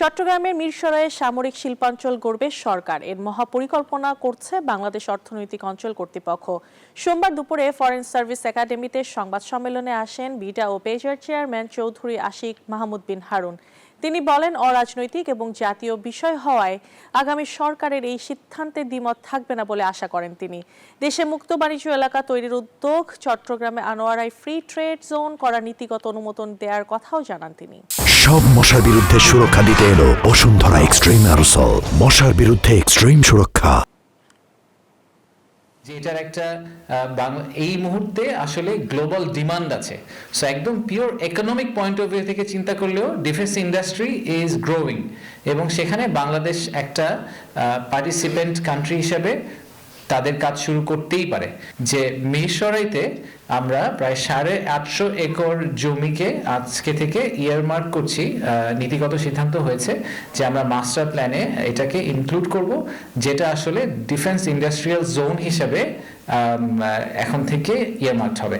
চট্টগ্রামের মিরসরাইয়ে সামরিক শিল্পাঞ্চল গড়বে সরকার। এর মহাপরিকল্পনা করছে বাংলাদেশ অর্থনৈতিক অঞ্চল কর্তৃপক্ষ। সোমবার দুপুরে ফরেন সার্ভিস একাডেমিতে সংবাদ সম্মেলনে আসেন বিটা ও পেজার চেয়ারম্যান চৌধুরী আশিক মাহমুদ বিন হারুন। তিনি বলেন, অরাজনৈতিক এবং জাতীয় বিষয় হওয়ায় আগামী সরকারের এই সিদ্ধান্তে দ্বিমত থাকবে না বলে আশা করেন তিনি। দেশে মুক্ত বাণিজ্য এলাকা তৈরির উদ্যোগ, চট্টগ্রামে আনোয়ারায় ফ্রি ট্রেড জোন করার নীতিগত অনুমোদন দেওয়ার কথাও জানান তিনি। সব মশার বিরুদ্ধে সুরক্ষা দিতে এলো বসুন্ধরা এক্সট্রিম অ্যারোসল, মশার বিরুদ্ধে এক্সট্রিম সুরক্ষা। যেটার একটা এই মুহূর্তে আসলে গ্লোবাল ডিমান্ড আছে। সো একদম pure economic point of view থেকে চিন্তা করলেও ডিফেন্স ইন্ডাস্ট্রি ইজ গ্রোয়িং, এবং সেখানে বাংলাদেশ একটা পার্টিসিপেন্ট কান্ট্রি হিসেবে তাদের কাজ শুরু করতেই পারে। যে মিরসরাইতে আমরা প্রায় 850 একর জমিকে আজকে থেকে ইয়ারমার্ক করছি। নীতিগত সিদ্ধান্ত হয়েছে যে আমরা মাস্টার প্ল্যানে এটাকে ইনক্লুড করব, যেটা আসলে ডিফেন্স ইন্ডাস্ট্রিয়াল জোন হিসেবে এখন থেকে ইয়ারমার্কড হবে।